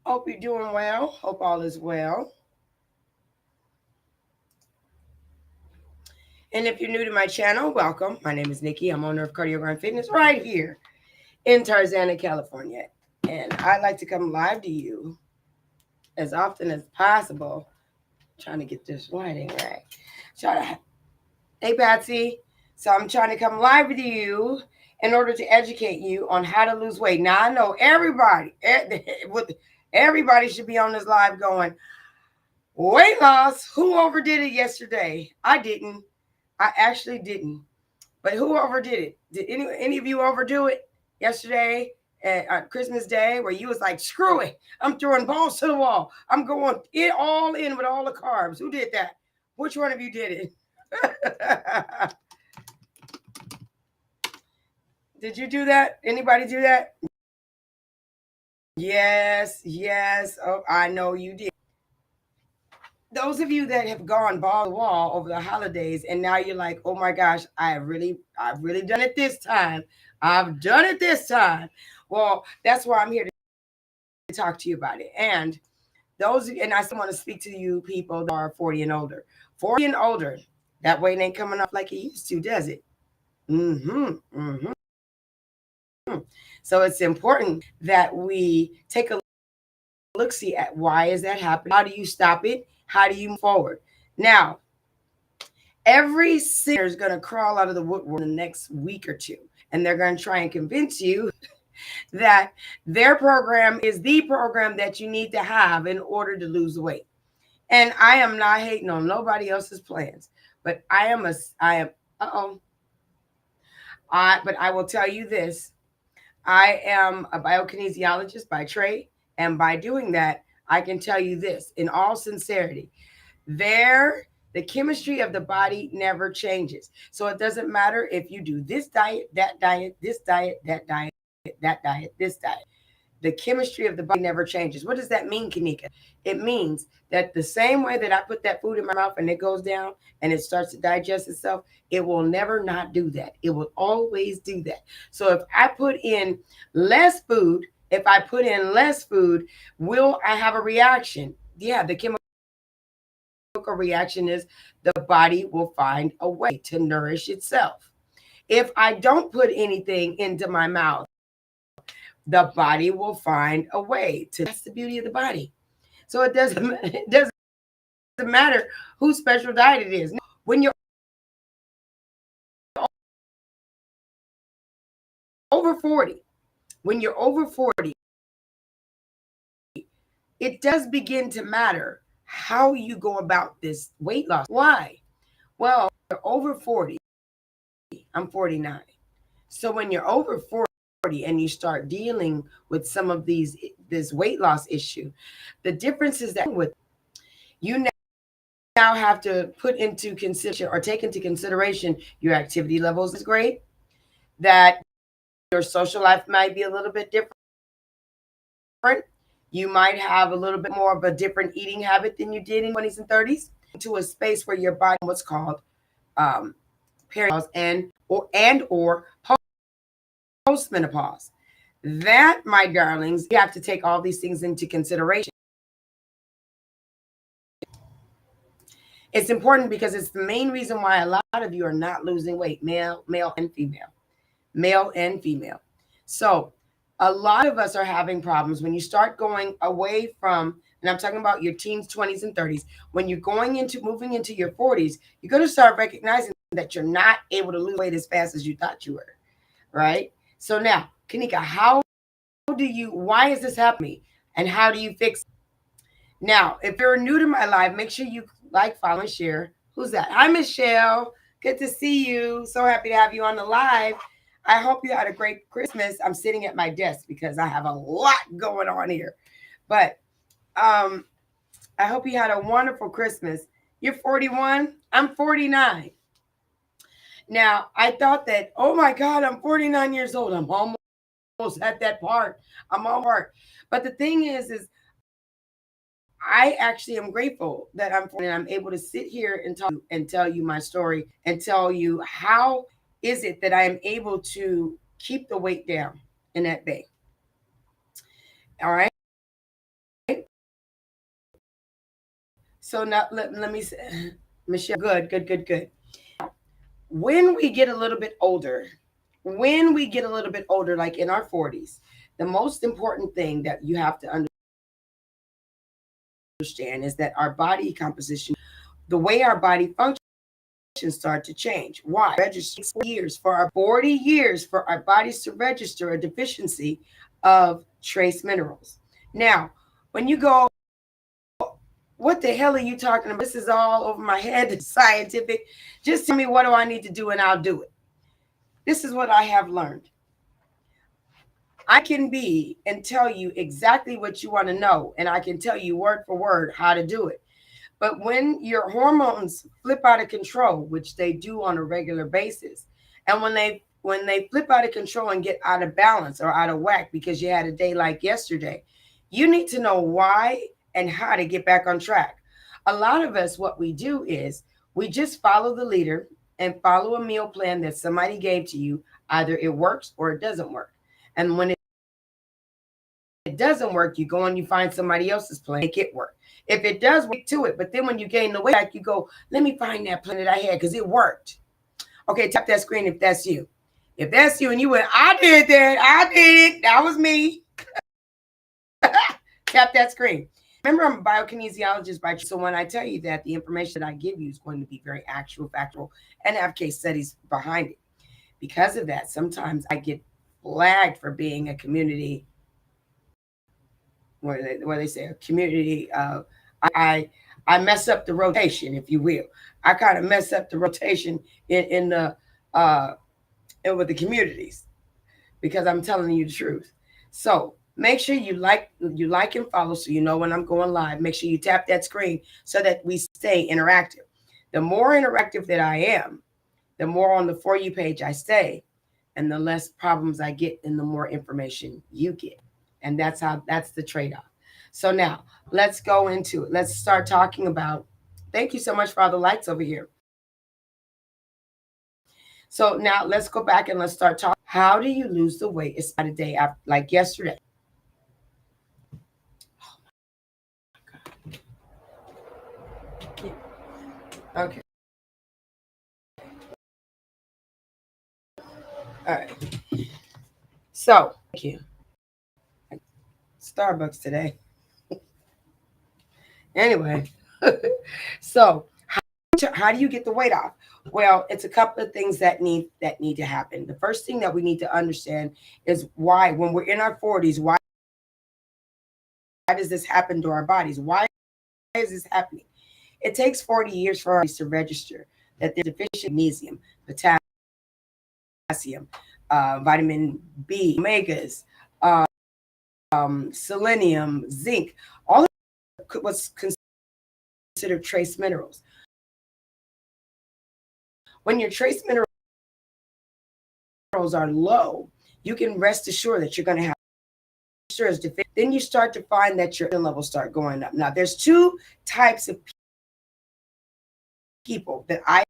Hope you're doing well. Hope all is well. And if you're new to my channel, welcome. My name is Nikki. I'm owner of Cardiogram Fitness right here in Tarzana, California. And I'd like to come live to you as often as possible. Trying to get this lighting right. Try to, hey Patsy. So I'm trying to come live with you in order to educate you on how to lose weight. Now I know everybody should be on this live going, weight loss. Who overdid it yesterday? I didn't. I actually didn't. But who overdid it? Did any of you overdo it yesterday at Christmas Day, where you was like, screw it, I'm throwing balls to the wall. I'm going it all in with all the carbs. Who did that? Which one of you did it? Did you do that? Anybody do that? Yes, yes. Oh, I know you did. Those of you that have gone ball to wall over the holidays and now you're like, oh my gosh, I've really done it this time. I've done it this time. Well, that's why I'm here to talk to you about it. And and I still want to speak to you people that are 40 and older. 40 and older, that weight ain't coming off like it used to, does it? Mm-hmm. Mm-hmm. So it's important that we take a look, see at why is that happening? How do you stop it? How do you move forward? Now, every singer is going to crawl out of the woodwork in the next week or two, and they're going to try and convince you that their program is the program that you need to have in order to lose weight. And I am not hating on nobody else's plans, but but I will tell you this. I am a biokinesiologist by trade, and by doing that, I can tell you this in all sincerity. The chemistry of the body never changes. So it doesn't matter if you do this diet, that diet, this diet, that diet, that diet, this diet. The chemistry of the body never changes. What does that mean, Kanika? It means that the same way that I put that food in my mouth and it goes down and it starts to digest itself, it will never not do that. It will always do that. So if I put in less food, will I have a reaction? Yeah, the chemical reaction is the body will find a way to nourish itself. If I don't put anything into my mouth, the body will find a way to. That's the beauty of the body. So it doesn't matter whose special diet it is. When you're over 40, when you're over 40, it does begin to matter how you go about this weight loss. Why? Well, you're over 40. I'm 49. So when you're over 40 and you start dealing with some of this weight loss issue, the difference is that with you now have to put into consideration or take into consideration your activity levels is great, that your social life might be a little bit different. You might have a little bit more of a different eating habit than you did in 20s and 30s, into a space where your body what's called perimenopause and or postmenopause. That, my darlings, you have to take all these things into consideration. It's important because it's the main reason why a lot of you are not losing weight, male and female. Male and female. So a lot of us are having problems when you start going away from, and I'm talking about your teens, 20s, and 30s. When you're moving into your 40s, you're going to start recognizing that you're not able to lose weight as fast as you thought you were, right? So now, Kanika, why is this happening? And how do you fix it? Now, if you're new to my live, make sure you like, follow, and share. Who's that? Hi, Michelle. Good to see you. So happy to have you on the live. I hope you had a great Christmas. I'm sitting at my desk because I have a lot going on here. But I hope you had a wonderful Christmas. You're 41. I'm 49. Now, I thought that, oh my God, I'm 49 years old. I'm almost at that part. I'm all part. But the thing is I actually am grateful that I'm able to sit here and tell you my story and tell you how is it that I am able to keep the weight down in that bay. All right. So now let me say, Michelle, good. When we get a little bit older, like in our 40s, the most important thing that you have to understand is that our body composition, the way our body functions, start to change. Why? Register 40 years for our bodies to register a deficiency of trace minerals. Now, when you go, what the hell are you talking about? This is all over my head. It's scientific. Just tell me, what do I need to do and I'll do it. This is what I have learned. I can be and tell you exactly what you want to know, and I can tell you word for word how to do it. But when your hormones flip out of control, which they do on a regular basis, and when they flip out of control and get out of balance or out of whack because you had a day like yesterday, you need to know why and how to get back on track. A lot of us, what we do is we just follow the leader and follow a meal plan that somebody gave to you. Either it works or it doesn't work. And when it doesn't work, you go and you find somebody else's plan, make it work. If it does work, to it. But then when you gain the weight back, you go, let me find that plan that I had because it worked. Okay, tap that screen if that's you. If that's you and you went, I did it, that was me. Tap that screen. Remember, I'm a biokinesiologist by trade, so when I tell you that, the information that I give you is going to be very actual, factual, and have case studies behind it. Because of that, sometimes I get flagged for being a community, where they say a community. I mess up the rotation, if you will. I kind of mess up the rotation in the with the communities because I'm telling you the truth. So make sure you like and follow so you know when I'm going live. Make sure you tap that screen so that we stay interactive. The more interactive that I am, the more on the For You page I stay, and the less problems I get and the more information you get. And that's the trade-off. So now let's go into it. Let's start talking about, thank you so much for all the lights over here. So now let's go back and let's start talking. How do you lose the weight? It's not a day after, like yesterday. Oh my God. Okay. All right. So thank you. Starbucks today. Anyway, so how do you get the weight off? Well, it's a couple of things that need to happen. The first thing that we need to understand is why, when we're in our 40s, why does this happen to our bodies? Why is this happening? It takes 40 years for our bodies to register that they're deficient in magnesium, potassium, vitamin B, omegas, selenium, zinc, all of what's considered trace minerals. When your trace minerals are low, you can rest assured that you're going to have then you start to find that your levels start going up. Now, there's two types of people that I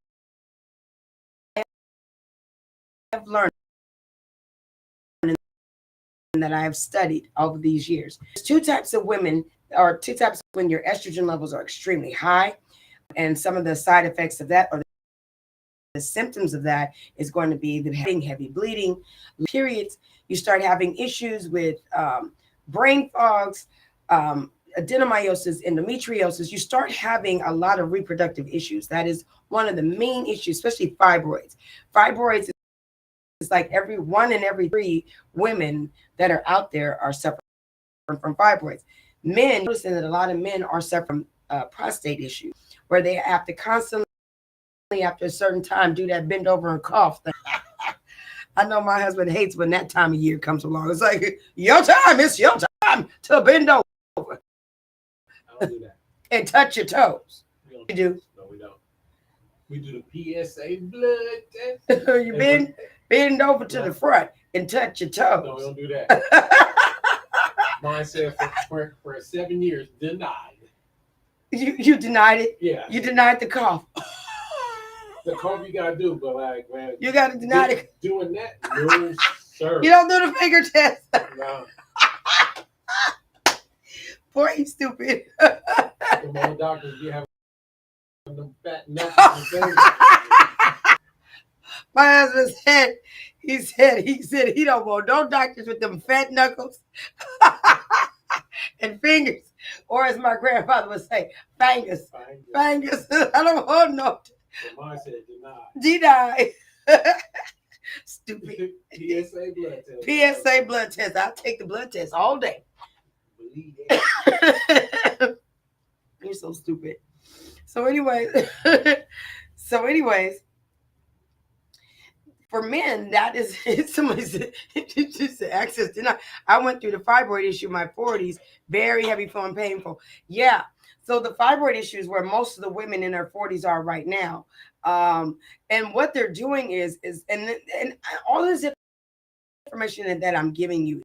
have learned and that I have studied over these years. There's two types of women, or two types when your estrogen levels are extremely high, and some of the side effects of that, or the symptoms of that, is going to be the heavy bleeding, periods. You start having issues with brain fogs, adenomyosis, endometriosis. You start having a lot of reproductive issues. That is one of the main issues, especially fibroids. Fibroids is like every 1 in every 3 women that are out there are suffering from fibroids. Men, noticing that a lot of men are suffering from prostate issues, where they have to constantly, after a certain time, do that bend over and cough thing. I know my husband hates when that time of year comes along. It's like, it's your time to bend over. I don't do that. And touch your toes. You do? No, we don't. We do the PSA blood test. You bend over to the front and touch your toes. No, we don't do that. Mine said for 7 years, denied. You denied it? Yeah. You denied the cough. The cough you gotta do, but like, man, you gotta deny it. Doing that, no, sir. You don't do the finger test. No. Boy, you stupid. Come on, doctors, you have them fat knuckles and fingers. My husband said, he said he don't want no doctors with them fat knuckles and fingers, or as my grandfather would say, fingers. Fingers. I don't want no. So mine said denied. Deny. Stupid. PSA blood test. PSA blood test. I'll take the blood test all day. Believe that. You're so stupid. So anyways, for men, that is somebody said just access denied. I went through the fibroid issue in my 40s, very heavy flowing, painful. Yeah. So the fibroid issue is where most of the women in their 40s are right now. And what they're doing is and all this information that I'm giving you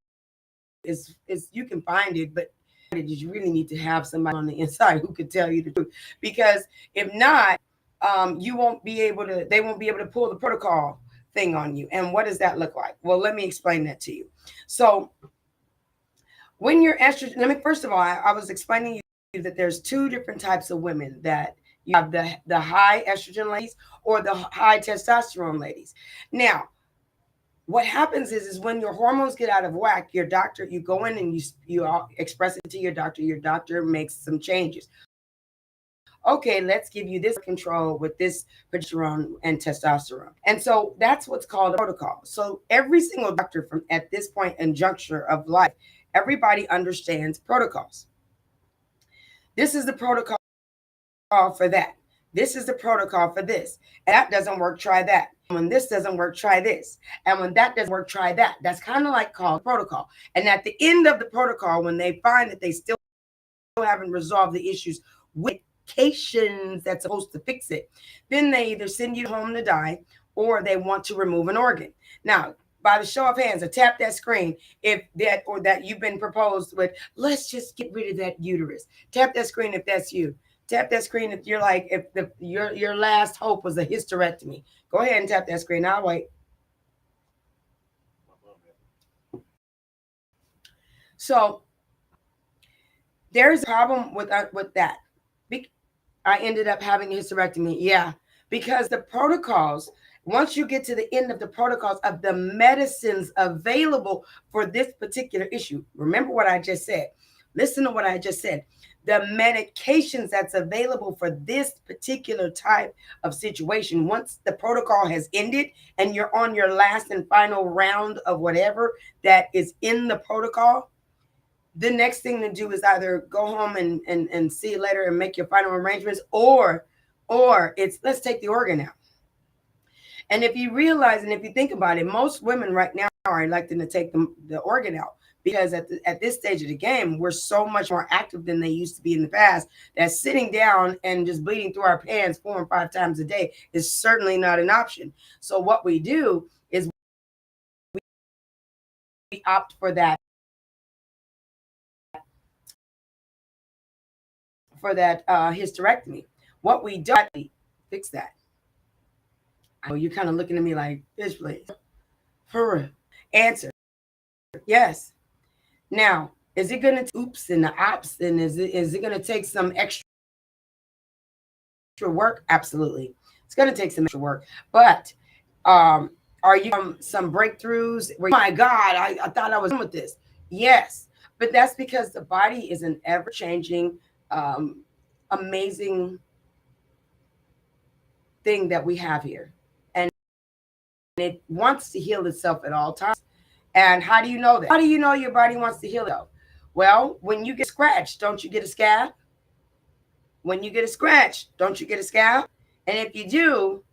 is you can find it, but you really need to have somebody on the inside who could tell you the truth, because if not, they won't be able to pull the protocol thing on you. And what does that look like? Well, let me explain that to you. So when you're estrogen, first of all, I was explaining to you that there's two different types of women. That you have the high estrogen ladies or the high testosterone ladies. Now, what happens is when your hormones get out of whack, your doctor, you go in and you express it to your doctor makes some changes. Okay, let's give you this control with this progesterone and testosterone. And so that's what's called a protocol. So every single doctor from at this point and juncture of life, everybody understands protocols. This is the protocol for that. This is the protocol for this. And that doesn't work, try that. When this doesn't work, try this. And when that doesn't work, try that. That's kind of like called protocol. And at the end of the protocol, when they find that they still haven't resolved the issues with medications that's supposed to fix it, then they either send you home to die or they want to remove an organ. Now, by the show of hands, or tap that screen if that or that you've been proposed with, let's just get rid of that uterus. Tap that screen if that's you. Tap that screen if you're like, if your last hope was a hysterectomy. Go ahead and tap that screen. I'll wait. So there's a problem with that. I ended up having a hysterectomy. Yeah, because the protocols, once you get to the end of the protocols of the medicines available for this particular issue, remember what I just said. Listen to what I just said. The medications that's available for this particular type of situation, once the protocol has ended and you're on your last and final round of whatever that is in the protocol, the next thing to do is either go home and see you later and make your final arrangements, or it's let's take the organ out. And if you realize, and if you think about it, most women right now are electing to take the organ out, because at this stage of the game, we're so much more active than they used to be in the past, that sitting down and just bleeding through our pants 4 and 5 times a day is certainly not an option. So what we do is we opt for that hysterectomy. What we do, fix that. I know you're kind of looking at me like, bitch, please. For real. Answer, yes. Now, is it going to oops and the ops, and is it going to take some extra work? Absolutely. It's going to take some extra work. But are you some breakthroughs where, oh my God, I thought I was done with this? Yes. But that's because the body is an ever-changing, amazing thing that we have here. And it wants to heal itself at all times. And how do you know that? How do you know your body wants to heal itself? Well, when you get scratched, don't you get a scab? When you get a scratch, don't you get a scab? And if you do,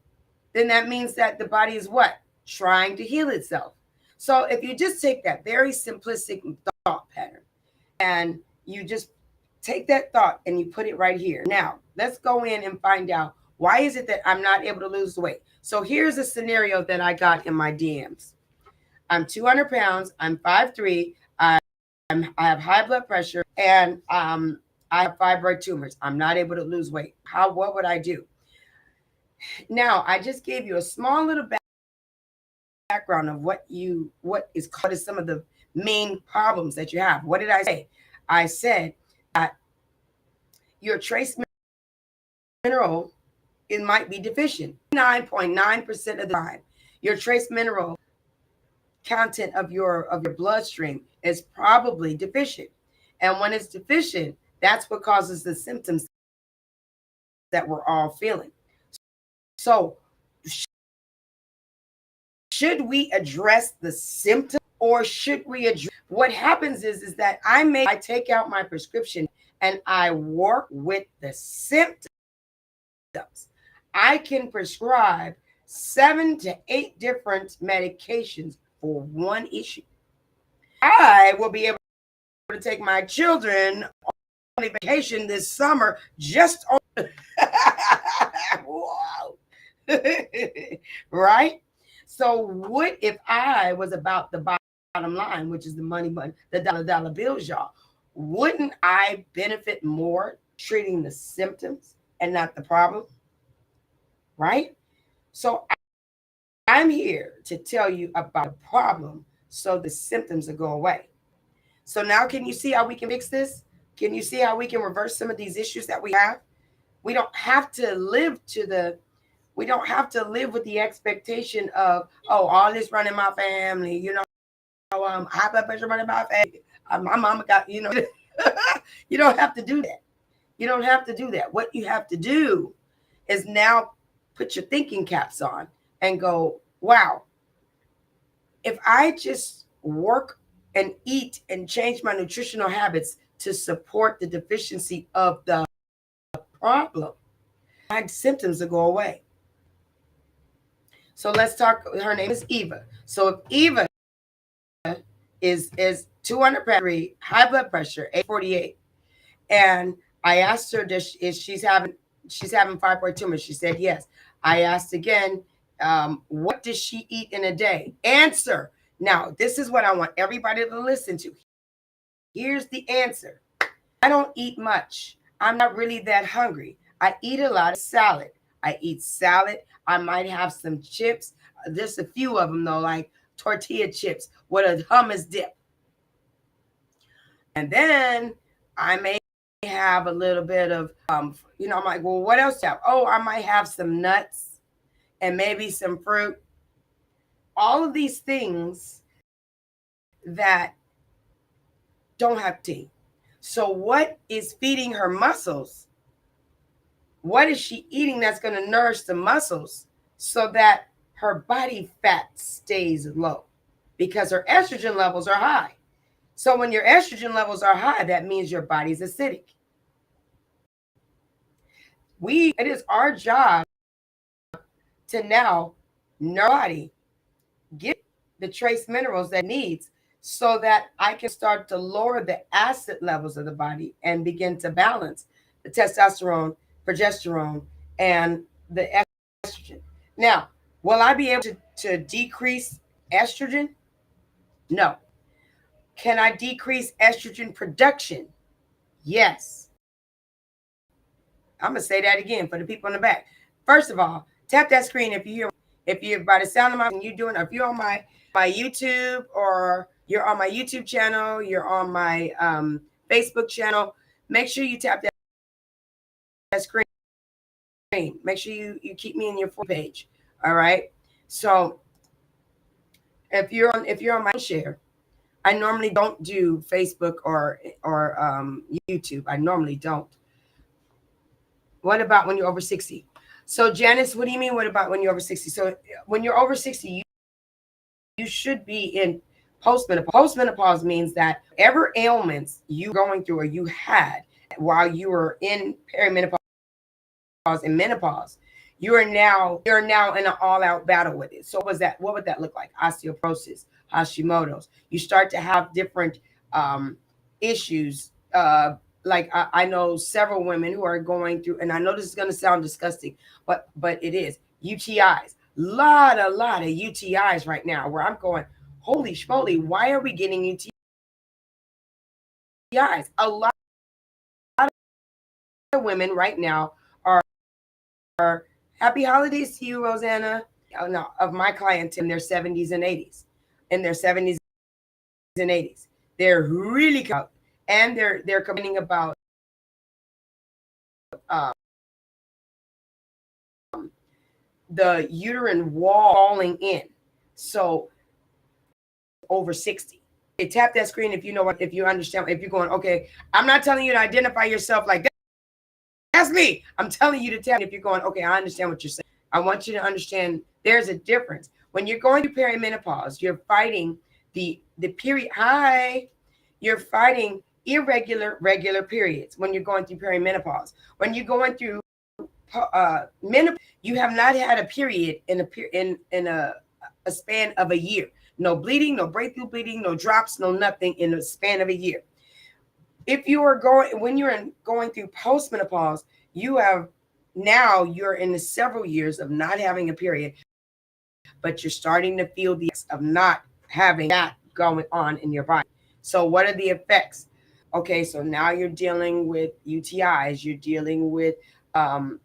then that means that the body is what? Trying to heal itself. So if you just take that very simplistic thought pattern and you just take that thought and you put it right here. Now, let's go in and find out, why is it that I'm not able to lose weight? So here's a scenario that I got in my DMs. I'm 200 pounds. I'm 5'3". I have high blood pressure, and I have fibroid tumors. I'm not able to lose weight. What would I do? Now, I just gave you a small little background of what is some of the main problems that you have. What did I say? I said that your trace mineral it might be deficient. 9.9% of the time, your trace mineral content of your bloodstream is probably deficient. And when it's deficient, that's what causes the symptoms that we're all feeling. So should we address the symptom, or should we address what happens is that I take out my prescription and I work with the symptoms. I can prescribe 7 to 8 different medications for one issue. I will be able to take my children on vacation this summer just on wow. Right? So what if I was about the bottom line, which is the money button, the dollar bills, y'all? Wouldn't I benefit more treating the symptoms and not the problem? Right? So I'm here to tell you about the problem so the symptoms will go away. So now can you see how we can fix this? Can you see how we can reverse some of these issues that we have? We don't have to live we don't have to live with the expectation of, oh, all this running my family, high blood pressure running my family. My mama got, you don't have to do that. You don't have to do that. What you have to do is now put your thinking caps on and go, wow, if I just work and eat and change my nutritional habits to support the deficiency of the problem, my symptoms will go away. So let's talk. Her name is Eva. So if Eva is 200 pounds, high blood pressure, 848, and I asked her, is she's having fibroid tumor? She said yes. I asked again, what does she eat in a day? Answer. Now, this is what I want everybody to listen to. Here's the answer. I don't eat much. I'm not really that hungry. I eat a lot of salad. I eat salad. I might have some chips. Just a few of them, though, like tortilla chips with a hummus dip. And then I may have a little bit of, I'm like, well, what else do you have? Oh, I might have some nuts and maybe some fruit. All of these things that don't have tea. So what is feeding her muscles? What is she eating that's going to nourish the muscles so that her body fat stays low? Because her estrogen levels are high. So when your estrogen levels are high, that means your body's acidic. It is our job to now body get the trace minerals that it needs so that I can start to lower the acid levels of the body and begin to balance the testosterone, progesterone, and the estrogen. Now, will I be able to decrease estrogen? No. Can I decrease estrogen production? Yes. I'm going to say that again for the people in the back. First of all, tap that screen if you're by the sound of my and you're doing, if you're on my YouTube, or you're on my YouTube channel, you're on my Facebook channel, make sure you tap that screen. Make sure you keep me in your page. All right. So if you're on my share, I normally don't do Facebook or YouTube. I normally don't. What about when you're over 60? So Janice, what do you mean? What about when you're over 60? So when you're over 60, you should be in postmenopause. Postmenopause means that whatever ailments you going through or you had while you were in perimenopause and menopause, you're now in an all-out battle with it. So what would that look like? Osteoporosis, Hashimoto's. You start to have different issues. Like I know several women who are going through, and I know this is going to sound disgusting, but it is UTIs. Lot of UTIs right now where I'm going, holy schmoly, why are we getting UTIs? A lot of women right now are happy holidays to you, Rosanna. No, of my clients in their 70s and 80s. In their 70s and 80s. They're really out, and they're complaining about the uterine wall falling in. So over 60. Okay, tap that screen if you know what, if you understand, if you're going, okay, I'm not telling you to identify yourself like that's me. I'm telling you to tap if you're going, okay, I understand what you're saying. I want you to understand there's a difference. When you're going through perimenopause, you're fighting the period. Hi. You're fighting regular periods when you're going through perimenopause. When you're going through menopause, you have not had a period in a span of a year. No bleeding, no breakthrough bleeding, no drops, no nothing in a span of a year. If you are going through postmenopause, you're in the several years of not having a period, but you're starting to feel the effects of not having that going on in your body. So what are the effects? Okay, so now you're dealing with UTIs, you're dealing with um,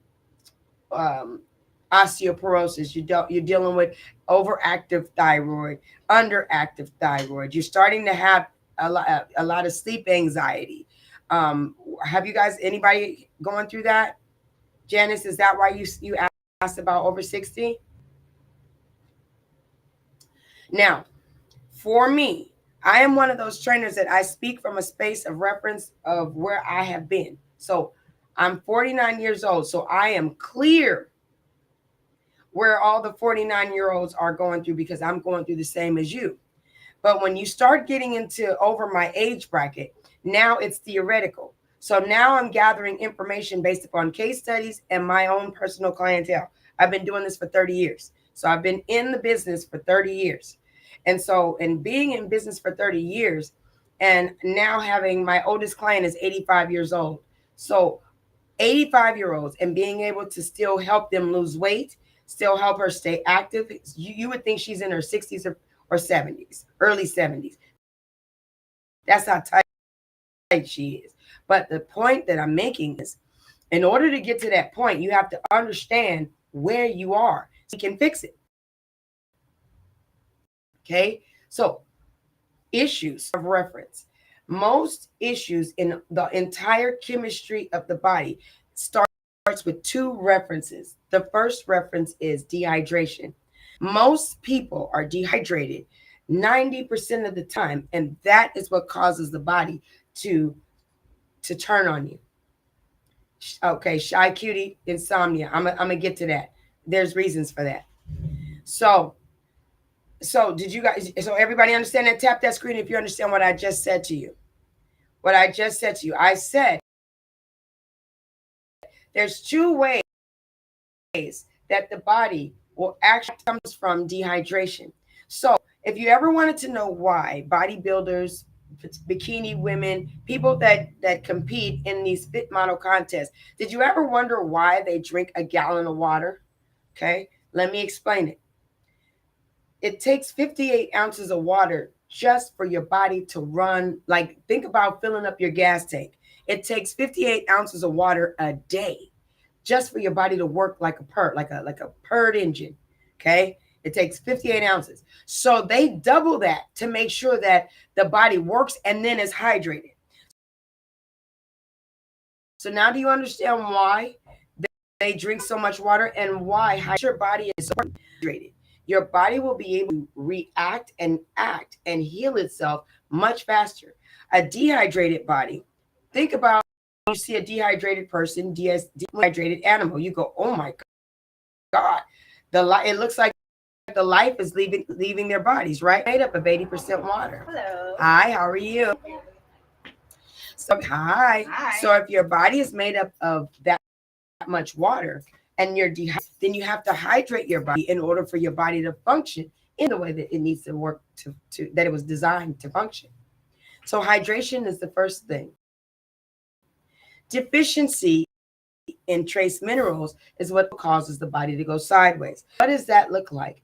um, osteoporosis, you're dealing with overactive thyroid, underactive thyroid. You're starting to have a lot of sleep anxiety. Have you guys, anybody going through that? Janice, is that why you asked about over 60? Now, for me, I am one of those trainers that I speak from a space of reference of where I have been. So I'm 49 years old, so I am clear where all the 49-year-olds are going through because I'm going through the same as you. But when you start getting into over my age bracket, now it's theoretical. So now I'm gathering information based upon case studies and my own personal clientele. I've been doing this for 30 years. So I've been in the business for 30 years. And so, in being in business for 30 years, and now having my oldest client is 85 years old. So 85-year-olds and being able to still help them lose weight, still help her stay active. You would think she's in her 60s or 70s, early 70s. That's how tight she is. But the point that I'm making is, in order to get to that point, you have to understand where you are so you can fix it. Okay? So, issues of reference. Most issues in the entire chemistry of the body starts with two references. The first reference is dehydration. Most people are dehydrated 90% of the time, and that is what causes the body to turn on you. Okay, shy cutie, insomnia. I'm gonna get to that. There's reasons for that. So did you guys? So everybody understand that? Tap that screen if you understand what I just said to you. What I just said to you. I said there's two ways that the body will actually comes from dehydration. So if you ever wanted to know why bodybuilders, bikini women, people that compete in these fit model contests, did you ever wonder why they drink a gallon of water? Okay, let me explain it. It takes 58 ounces of water just for your body to run. Like, think about filling up your gas tank. It takes 58 ounces of water a day just for your body to work like a purred engine. Okay, it takes 58 ounces. So they double that to make sure that the body works and then is hydrated. So now do you understand why they drink so much water and why your body is so hydrated? Your body will be able to react and act and heal itself much faster. A dehydrated body, think about, you see a dehydrated person, dehydrated animal, you go, oh my God, it looks like the life is leaving their bodies, right? Made up of 80% water. Hello. Hi, how are you? So hi. Hi. So if your body is made up of that much water and you're dehydrated, then you have to hydrate your body in order for your body to function in the way that it needs to work to that it was designed to function. So hydration is the first thing. Deficiency in trace minerals is what causes the body to go sideways. What does that look like?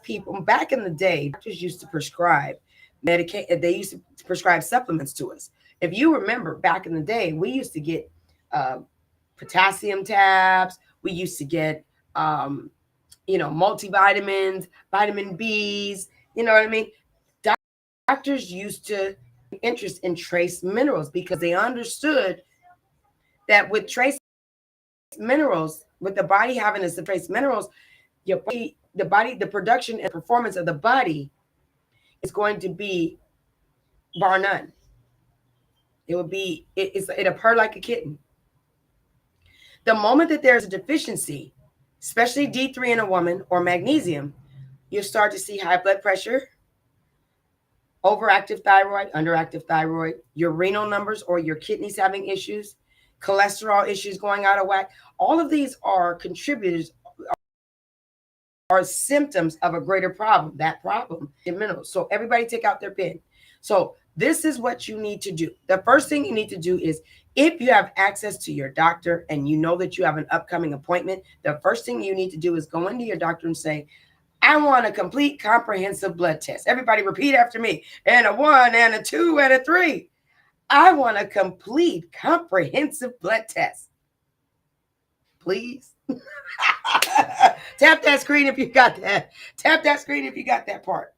People back in the day, doctors used to prescribe medication. They used to prescribe supplements to us. If you remember back in the day, we used to get potassium tabs. We used to get multivitamins, vitamin B's. You know what I mean? Doctors used to interest in trace minerals because they understood that with trace minerals, with the body having as the trace minerals, the production and performance of the body is going to be bar none. It'll purr like a kitten. The moment that there's a deficiency, especially D3 in a woman or magnesium, you'll start to see high blood pressure, overactive thyroid, underactive thyroid, your renal numbers or your kidneys having issues, cholesterol issues going out of whack. All of these are contributors, are symptoms of a greater problem. That problem in minerals. So everybody take out their pen. So this is what you need to do. The first thing you need to do is, if you have access to your doctor and you know that you have an upcoming appointment, the first thing you need to do is go into your doctor and say, I want a complete comprehensive blood test. Everybody repeat after me. And a 1 and a 2 and a 3. I want a complete comprehensive blood test. Please. Tap that screen if you got that. Tap that screen if you got that part.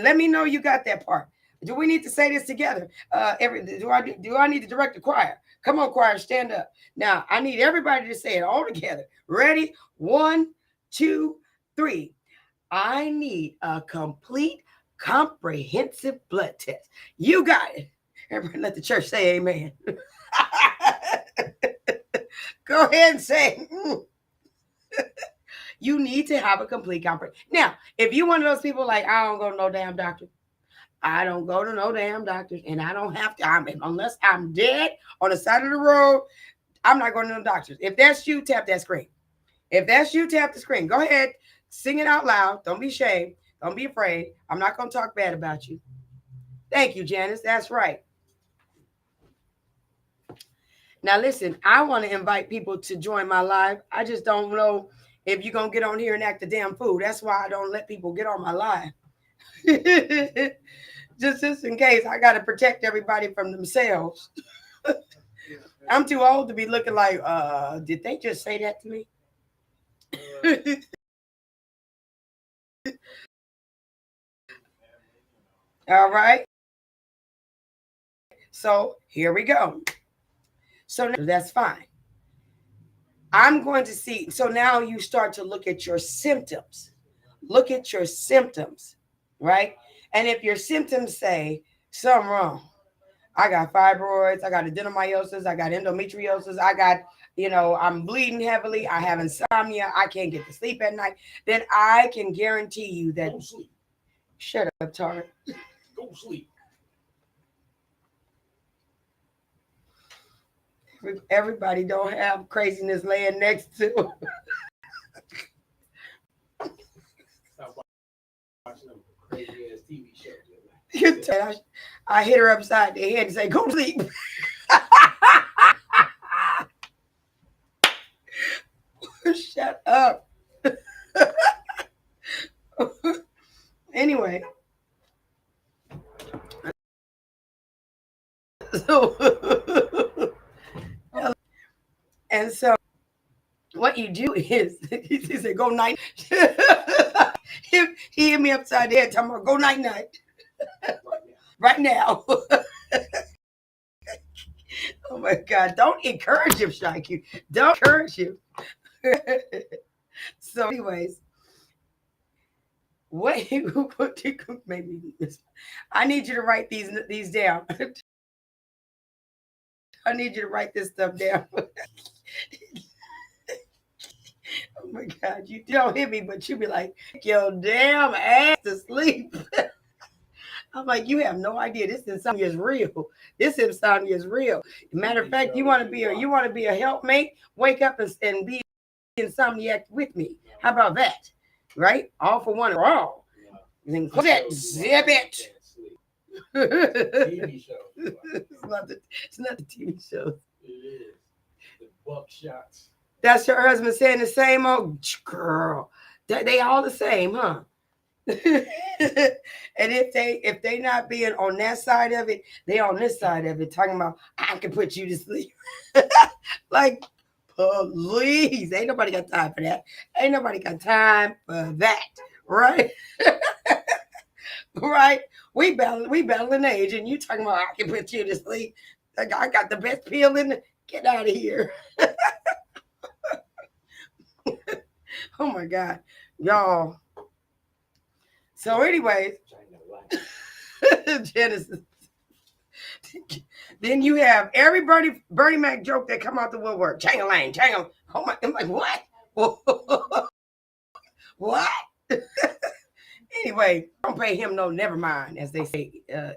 Let me know you got that part. Do we need to say this together? Do I need to direct the choir? Come on, choir, stand up. Now, I need everybody to say it all together. Ready? 1, 2, 3. I need a complete, comprehensive blood test. You got it. Everybody let the church say amen. Go ahead and say you need to have a complete comprehensive. Now, if you're one of those people like, I don't go to no damn doctor. I don't go to no damn doctors, and I don't have to. Unless I'm dead on the side of the road, I'm not going to no doctors. If that's you, tap that screen. If that's you, tap the screen. Go ahead. Sing it out loud. Don't be ashamed. Don't be afraid. I'm not going to talk bad about you. Thank you, Janice. That's right. Now, listen, I want to invite people to join my live. I just don't know if you're going to get on here and act a damn fool. That's why I don't let people get on my live. just in case. I got to protect everybody from themselves. I'm too old to be looking like, did they just say that to me? All right. So here we go. So that's fine. I'm going to see. So now you start to look at your symptoms. Look at your symptoms, right? And if your symptoms say something wrong, I got fibroids, I got adenomyosis, I got endometriosis, I got, I'm bleeding heavily, I have insomnia, I can't get to sleep at night, then I can guarantee you that. Go sleep. Shut up, Tara. Go sleep. Everybody don't have craziness laying next to them. Stop watching them crazy ass TV shows. I hit her upside the head and say, go sleep. Shut up. Anyway. And so what you do is, he said, go night. He hit me upside the head, talking about go night night. Right now. Oh my God. Don't encourage him, Shaki. Don't encourage him. So anyways, maybe I need you to write these down. I need you to write this stuff down. Oh my God, you don't hit me, but you be like, your damn ass to sleep. I'm like, you have no idea. This insomnia is real. This insomnia is real. Matter of fact, you want to be a helpmate, wake up and be insomniac with me. How about that? Right? All for one or all. Then zip it. TV show. It's not the TV shows. It is. The buckshots. That's your husband saying the same old girl. They all the same, huh? And if they not being on that side of it, they on this side of it, talking about I can put you to sleep. Like, please, ain't nobody got time for that. Ain't nobody got time for that, right? Right? We battling age, and you talking about I can put you to sleep. Like, I got the best pill in. Get out of here. Oh my God, y'all. So, anyways, Genesis. Then you have every Bernie Mac joke that come out the woodwork. Chang-a-lang, chang-a. Oh my! I'm like, what? What? Anyway, don't pay him no never mind, as they say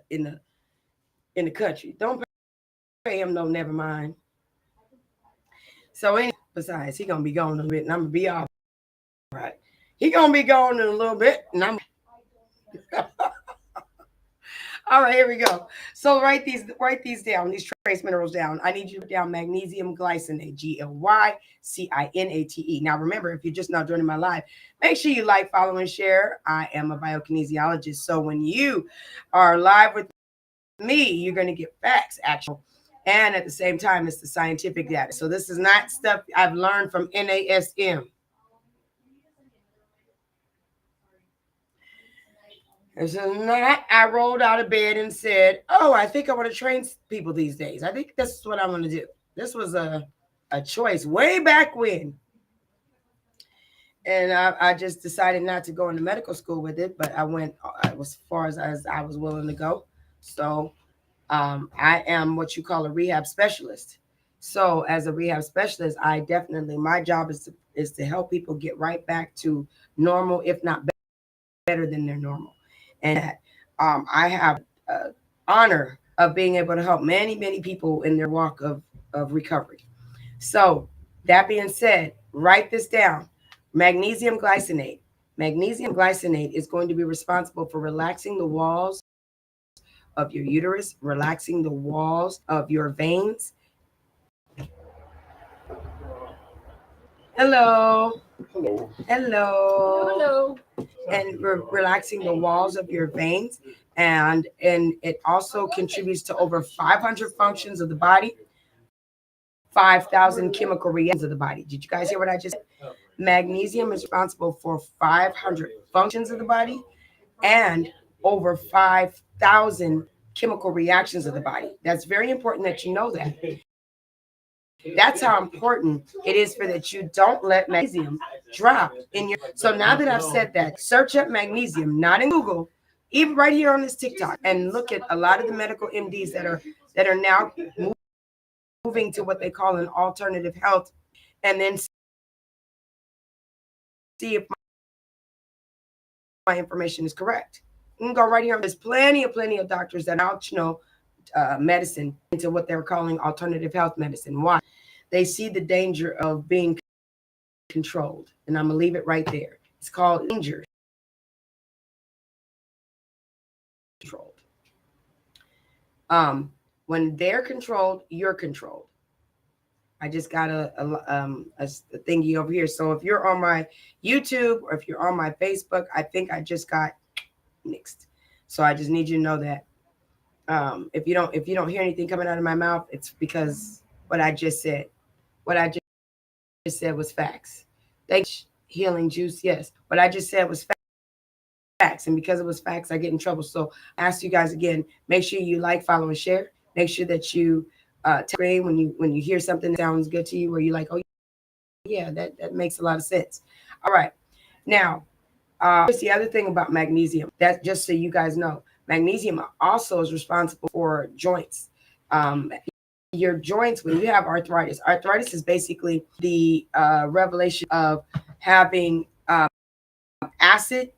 in the country. Don't pay him no never mind. So anyway, besides, he gonna be gone in a bit, and I'm gonna be all right. He gonna be gone in a little bit, and I'm all right. Here we go. So write these down. These trace minerals down. I need you to put down magnesium glycinate, glycinate. Now remember, if you're just now joining my live, make sure you like, follow, and share. I am a biokinesiologist, so when you are live with me, you're going to get facts, actual, and at the same time, it's the scientific data. So this is not stuff I've learned from NASM. This is not, I rolled out of bed and said, oh, I think I want to train people these days. I think this is what I want to do. This was a choice way back when. And I just decided not to go into medical school with it, but I went as far as I was willing to go. So I am what you call a rehab specialist. So as a rehab specialist, I definitely, my job is to help people get right back to normal, if not better than their normal. And I have honor of being able to help many people in their walk of recovery. So that being said, write this down. Magnesium glycinate. Magnesium glycinate is going to be responsible for relaxing the walls of your uterus, relaxing the walls of your veins. Hello. Hello. Hello. Hello. And relaxing the walls of your veins. And it also contributes to over 500 functions of the body, 5,000 chemical reactions of the body. Did you guys hear what I just said? Magnesium is responsible for 500 functions of the body and over 5,000 chemical reactions of the body. That's very important that you know that. That's how important it is for that you don't let magnesium drop in your. So now that I've said that, search up magnesium, not in Google, even right here on this TikTok, and look at a lot of the medical MDs that are now moving to what they call an alternative health, and then see if my information is correct. You can go right here. There's plenty of doctors that now medicine into what they're calling alternative health medicine. Why? They see the danger of being controlled, and I'm gonna leave it right there. It's called danger controlled. When they're controlled, you're controlled. I just got a thingy over here. So if you're on my YouTube or if you're on my Facebook, I think I just got nixed. So I just need you to know that. If you don't hear anything coming out of my mouth, it's because what I just said. What I just said was facts. Thanks, healing juice. Yes, what I just said was facts, and because it was facts, I get in trouble. So I ask you guys again: make sure you like, follow, and share. Make sure that you when you hear something that sounds good to you, where you like, oh yeah, that makes a lot of sense. All right, now here's the other thing about magnesium. That just so you guys know, magnesium also is responsible for joints. Your joints, when you have arthritis is basically the revelation of having acid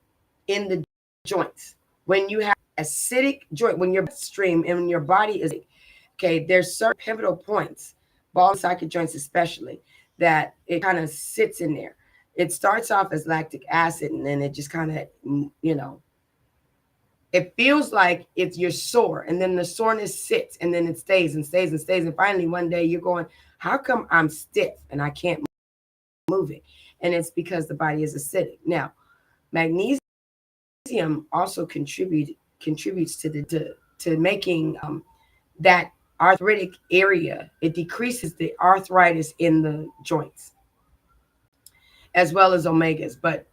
in the joints. When you have acidic joint, when your stream and when your body is okay, there's certain pivotal points, ball and socket joints especially, that it kind of sits in there. It starts off as lactic acid, and then it just kind of, it feels like it's you're sore, and then the soreness sits, and then it stays and stays and stays, and finally one day you're going, how come I'm stiff and I can't move it? And it's because the body is acidic. Now, magnesium also contributes to making that arthritic area. It decreases the arthritis in the joints, as well as omegas. But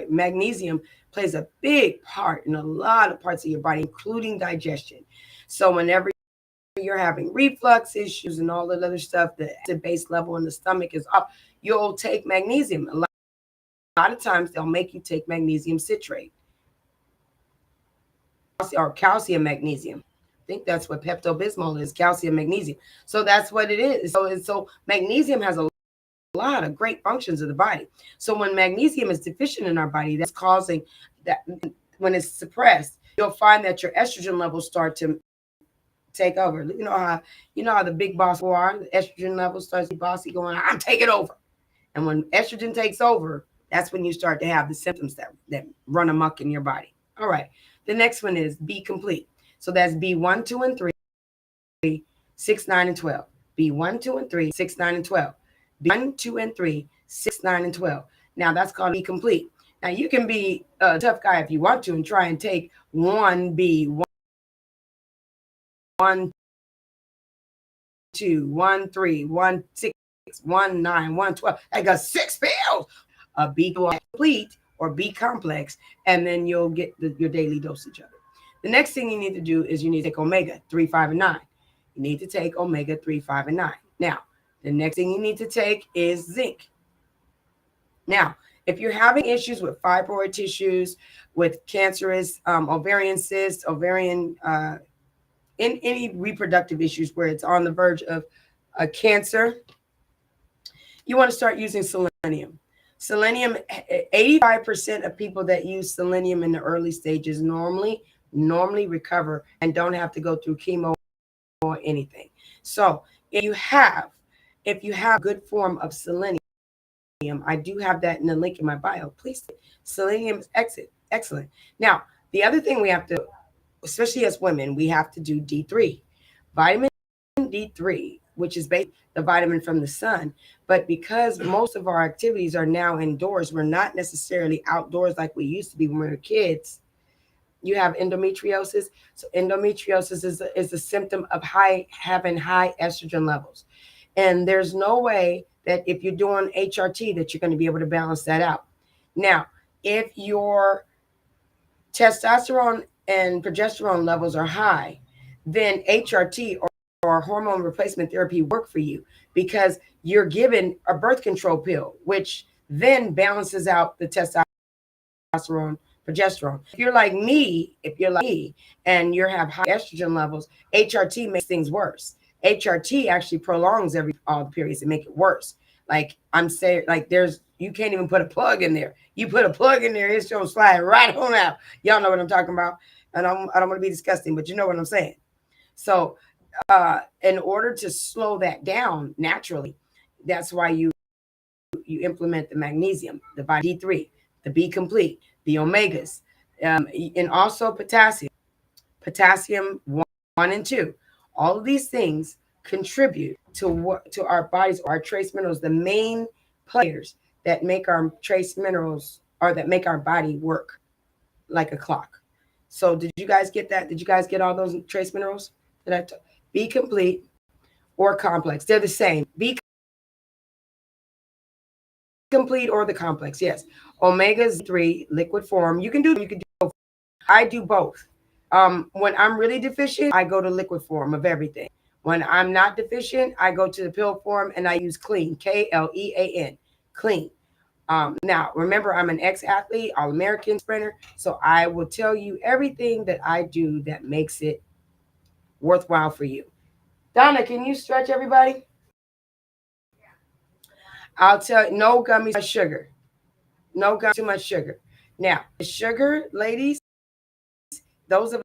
magnesium plays a big part in a lot of parts of your body, including digestion. So whenever you're having reflux issues and all that other stuff, the acid base level in the stomach is up, you'll take magnesium. A lot of times they'll make you take magnesium citrate or calcium magnesium. I think that's what Pepto-Bismol is, calcium magnesium. So that's what it is. So magnesium has a lot of great functions of the body. So when magnesium is deficient in our body, that's causing that. When it's suppressed, you'll find that your estrogen levels start to take over. You know how the big boss war, the estrogen level starts to be bossy, going, I'm taking over. And when estrogen takes over, that's when you start to have the symptoms that run amok in your body. All right. The next one is be complete. So that's B1, 2, and 3, 6, 9, and 12. B1, 2, and 3, 6, 9, and 12. B1, 2, and 3, 6, 9, and 12. Now that's called be complete. Now you can be a tough guy if you want to and try and take 1B, 1, 2, 1, 3, 1, 6, 1, 9, 1, 12. I got 6 pills. Be complete or be complex, and then you'll get your daily dosage of it. The next thing you need to do is you need to take omega 3, 5, and 9. You need to take omega 3, 5, and 9. Now, the next thing you need to take is zinc. Now, if you're having issues with fibroid tissues, with cancerous ovarian cysts, ovarian in any reproductive issues where it's on the verge of a cancer, you want to start using selenium. Selenium, 85% of people that use selenium in the early stages normally recover and don't have to go through chemo or anything. So if you have a good form of selenium, I do have that in the link in my bio. Please, selenium is excellent. Now, the other thing we have to, especially as women, we have to do D3, vitamin D3, which is basically the vitamin from the sun. But because most of our activities are now indoors, we're not necessarily outdoors like we used to be when we were kids. You have endometriosis. So endometriosis is a symptom of having high estrogen levels. And there's no way that if you're doing HRT that you're going to be able to balance that out. Now, if your testosterone and progesterone levels are high, then HRT or hormone replacement therapy work for you because you're given a birth control pill, which then balances out the testosterone, progesterone. If you're like me, and you have high estrogen levels, HRT makes things worse. HRT actually prolongs all the periods and make it worse. Like I'm saying, like you can't even put a plug in there. You put a plug in there, it's gonna slide right on out. Y'all know what I'm talking about. And I don't want to be disgusting, but you know what I'm saying. So in order to slow that down naturally, that's why you implement the magnesium, the vitamin D3, the B complete, the omegas, and also potassium 1 and 2. All of these things contribute to our bodies, our trace minerals, the main players that make our trace minerals or that make our body work like a clock. So did you guys get that? Did you guys get all those trace minerals? Be complete or complex. They're the same. Be complete or the complex. Yes. Omegas 3 liquid form. You can do both. I do both. When I'm really deficient, I go to liquid form of everything. When I'm not deficient, I go to the pill form and I use clean, Klean, clean. Now, remember, I'm an ex-athlete, All-American sprinter, so I will tell you everything that I do that makes it worthwhile for you. Donna, can you stretch everybody? I'll tell you, no gummies, sugar. No gummies, too much sugar. Now, the sugar, ladies, those of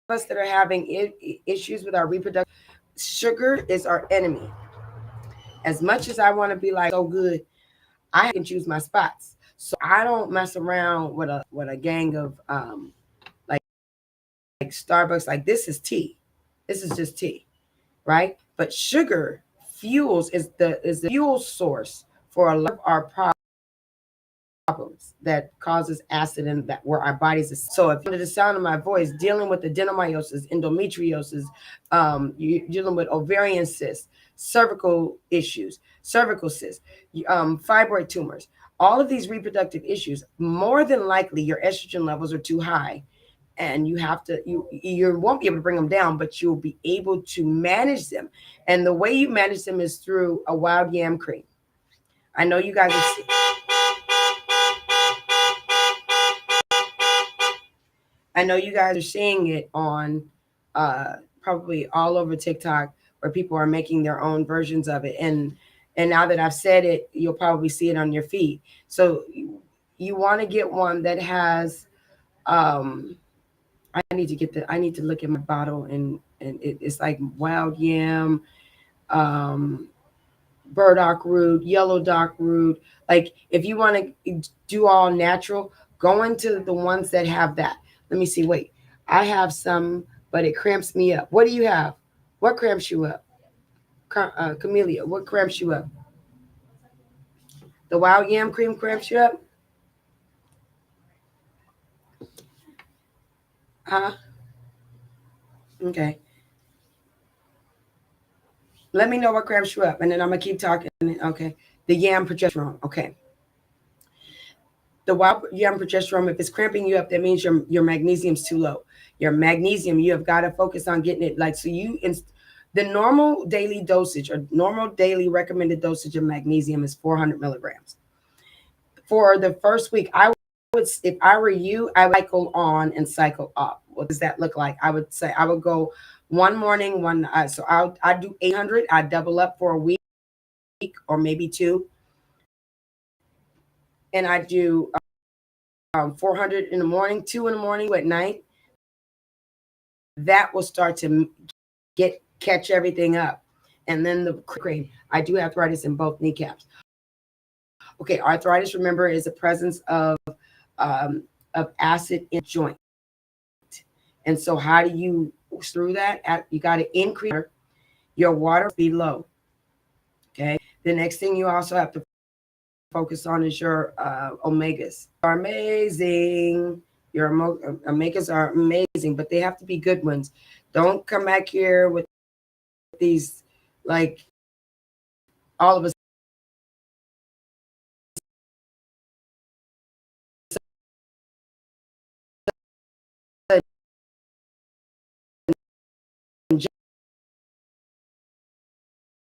us that are having issues with our reproduction, sugar is our enemy. As much as I want to be like so good, I can choose my spots. So I don't mess around with a gang of like Starbucks. Like this is tea. This is just tea, right? But sugar fuels is the fuel source for a lot of our problems that causes acid and that where our bodies are. So if under the sound of my voice, dealing with adenomyosis, endometriosis, you're dealing with ovarian cysts, cervical issues, cervical cysts, fibroid tumors, all of these reproductive issues, more than likely your estrogen levels are too high. and you have to you won't be able to bring them down, but you'll be able to manage them. And the way you manage them is through a wild yam cream. I know you guys are I know you guys are seeing it on probably all over TikTok, where people are making their own versions of it. And now that I've said it, you'll probably see it on your feed. So you want to get one that has um I need to look at my bottle, and it's like wild yam, um burdock root, yellow dock root. Like if you want to do all natural, go into the ones that have that. Let me see. Wait, I have some, but it cramps me up. What do you have? What cramps you up? Camellia, what cramps you up? The wild yam cream cramps you up? Huh? Okay. Let me know what cramps you up, and then I'm gonna keep talking. Okay. The yam progesterone. Okay. The wild yam progesterone, if it's cramping you up, that means your magnesium's too low. Your magnesium, you have got to focus on getting it like so. The normal daily dosage or normal daily recommended dosage of magnesium is 400 milligrams. For the first week, I would, if I were you, I would cycle on and cycle up. What does that look like? I would say I would go one morning, so I do 800. I double up for a week or maybe two, and I do 400 in the morning, 2 in the morning, at night. That will start to catch everything up. And then the cream. I do arthritis in both kneecaps. Okay, arthritis, remember, is the presence um, of acid in the joint. And so, how do you through that? You got to increase your water be low. Okay. The next thing you also have to focus on is your omegas. Are amazing. Your omegas are amazing, but they have to be good ones. Don't come back here with these like all of a sudden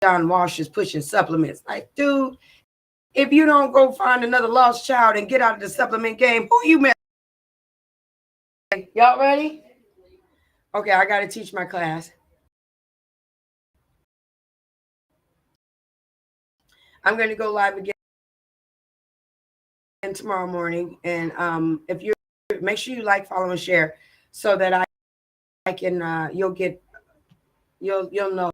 John Walsh is pushing supplements. Like, dude, if you don't go find another lost child and get out of the supplement game, who you marry? Y'all ready? Okay, I got to teach my class. I'm going to go live again tomorrow morning, and if you make sure you like, follow, and share, so that I can you'll know.